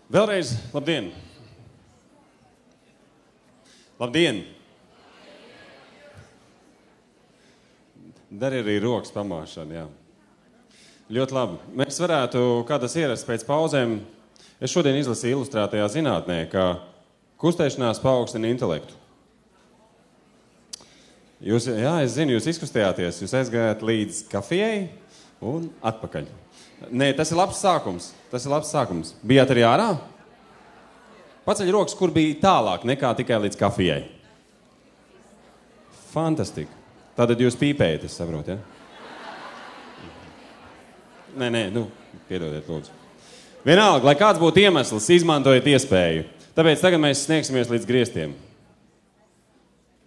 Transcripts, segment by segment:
Vēlreiz, labdien! Labdien! Dari arī rokas pamāšanu, jā. Ļoti labi. Mēs varētu, kā tas ierasts pēc pauzēm, es šodien izlasīju ilustrētajā zinātnē, ka kustēšanās paaugstina intelektu. Jūs, jā, es zinu, jūs izkustējāties, jūs aizgājāt līdz kafijai un atpakaļ. Nē, tas ir labs sākums. Tas ir labs sākums. Bijāt arī ārā? Paceļ rokas, kur bija tālāk nekā tikai līdz kafijai. Fantastika. Tātad jūs pīpējat, es saprotu, ja? Nē, piedodiet, lūdzu. Vienalga, lai kāds būtu iemesls, izmantojiet iespēju. Tāpēc tagad mēs sniegsimies līdz griestiem.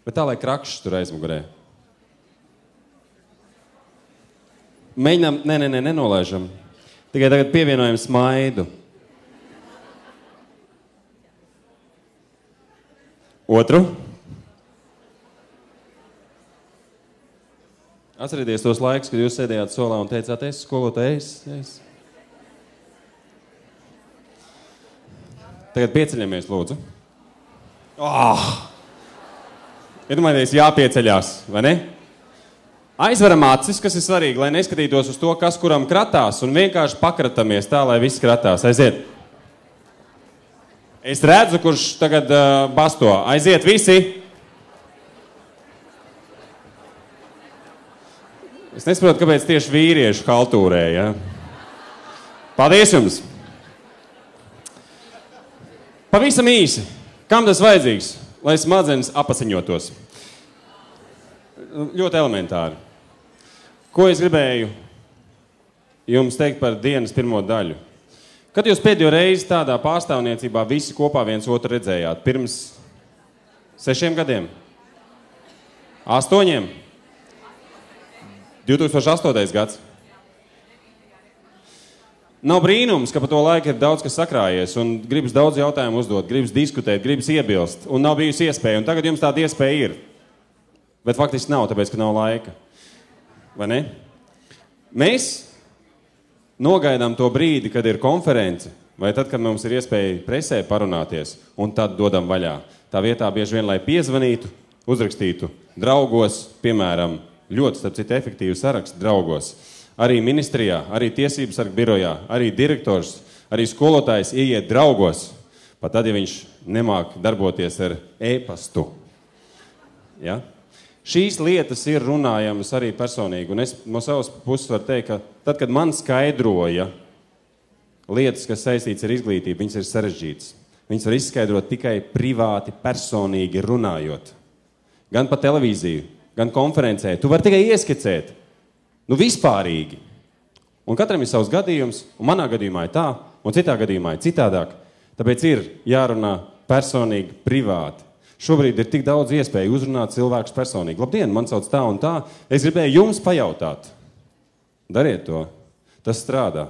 Bet tā, lai krakšs tur aizmugurē. Mēģinām, nenolaižam. Tikai tagad pievienojam smaidu. Otru. Atcerieties tos laikus, kad jūs sēdējāt solā un teicāt, es skolotājs. Tagad pieceļamies, lūdzu. Iedomājieties, jāpieceļās, vai ne? Aizveram acis, kas ir svarīgi, lai neskatītos uz to, kas kuram kratās, un vienkārši pakratamies tā, lai viss kratās. Aiziet. Es redzu, kurš tagad basto. Aiziet visi. Es nesaprotu, kāpēc tieši vīriešu haltūrē, ja? Paldies jums. Pavisam īsi. Kam tas vajadzīgs? Lai smadzenes apasiņotos. Ļoti elementāri. Ko es gribēju jums teikt par dienas pirmo daļu? Kad jūs pēdējo reizi tādā pārstāvniecībā visi kopā viens otru redzējāt? Pirms 6 gadiem? 8? 2008. gads? Nav brīnums, ka pa to laiku ir daudz kas sakrājies un gribas daudz jautājumu uzdot, gribas diskutēt, gribas iebilst un nav bijusi iespēja. Un tagad jums tāda iespēja ir. Bet faktiski nav, tāpēc, ka nav laika. Vai ne? Mēs nogaidām to brīdi, kad ir konference, vai tad, kad mums ir iespēja presē parunāties, un tad dodam vaļā. Tā vietā bieži vien, lai piezvanītu, uzrakstītu draugos, piemēram, ļoti, starp citu, efektīvu sarakstu draugos. Arī ministrijā, arī tiesības sarga birojā, arī direktors, arī skolotājs ieiet draugos, pat tad, ja viņš nemāk darboties ar e-pastu. Ja? Šīs lietas ir runājamas arī personīgi, un es no savas puses varu teikt, ka tad, kad man skaidroja lietas, kas saistīts ar izglītību, viņas ir sarežģītas. Viņas var izskaidrot tikai privāti, personīgi runājot. Gan pa televīziju, gan konferencē. Tu vari tikai ieskicēt. Vispārīgi. Un katram ir savs gadījums, un manā gadījumā ir tā, un citā gadījumā ir citādāk. Tāpēc ir jārunā personīgi, privāti. Šobrīd ir tik daudz iespēju uzrunāt cilvēkus personīgi. Labdien, man sauc tā un tā. Es gribēju jums pajautāt. Dariet to. Tas strādā.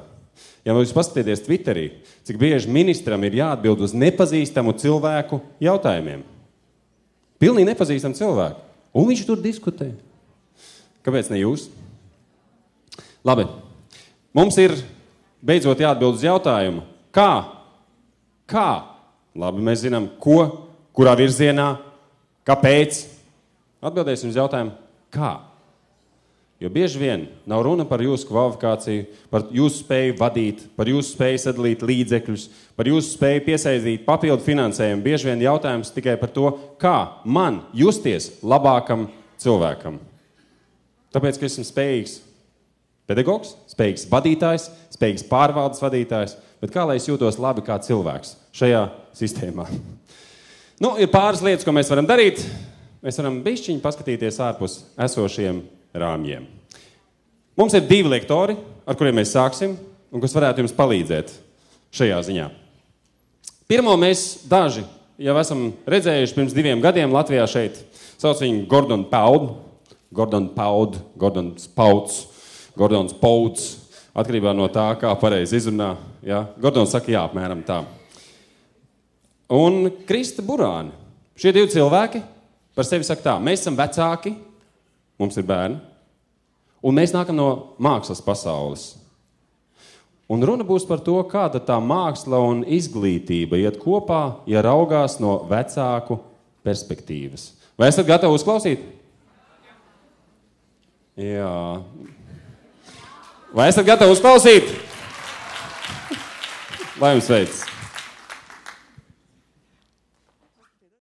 Ja jūs paskatieties Twitterī, cik bieži ministram ir jāatbild uz nepazīstamu cilvēku jautājumiem. Pilnīgi nepazīstamu cilvēku. Un viņš tur diskutē. Kāpēc ne jūs? Labi. Mums ir beidzot jāatbild uz jautājumu. Kā? Labi, mēs zinām, ko, kurā virzienā, kāpēc. Atbildēsim uz jautājumu, kā? Jo bieži vien nav runa par jūsu kvalifikāciju, par jūsu spēju vadīt, par jūsu spēju sadalīt līdzekļus, par jūsu spēju piesaistīt papildu finansējumu. Bieži vien jautājums tikai par to, kā man justies labākam cilvēkam. Tāpēc, ka esmu spējīgs pedagogs, spējīgs vadītājs, spējīgs pārvaldes vadītājs, bet kā lai es jūtos labi kā cilvēks šajā sistēmā? Ir pāris lietas, ko mēs varam darīt. Mēs varam bišķiņi paskatīties ārpus esošiem rāmjiem. Mums ir 2 lektori, ar kuriem mēs sāksim, un kas varētu jums palīdzēt šajā ziņā. Pirmo mēs daži jau esam redzējuši pirms 2 gadiem Latvijā šeit. Sauc viņu Gordons Pauds, atkarībā no tā, kā pareizi izrunā. Ja? Gordons saka, jā, apmēram tā. Un Krista Burāne. Šie 2 cilvēki par sevi saka tā, mēs esam vecāki, mums ir bērni, un mēs nākam no mākslas pasaules. Un runa būs par to, kāda tā māksla un izglītība iet kopā, ja raugās no vecāku perspektīvas. Vai esat gatavi uzklausīt? Jā. Vai esat gatavi uzklausīt? Lai jums veids!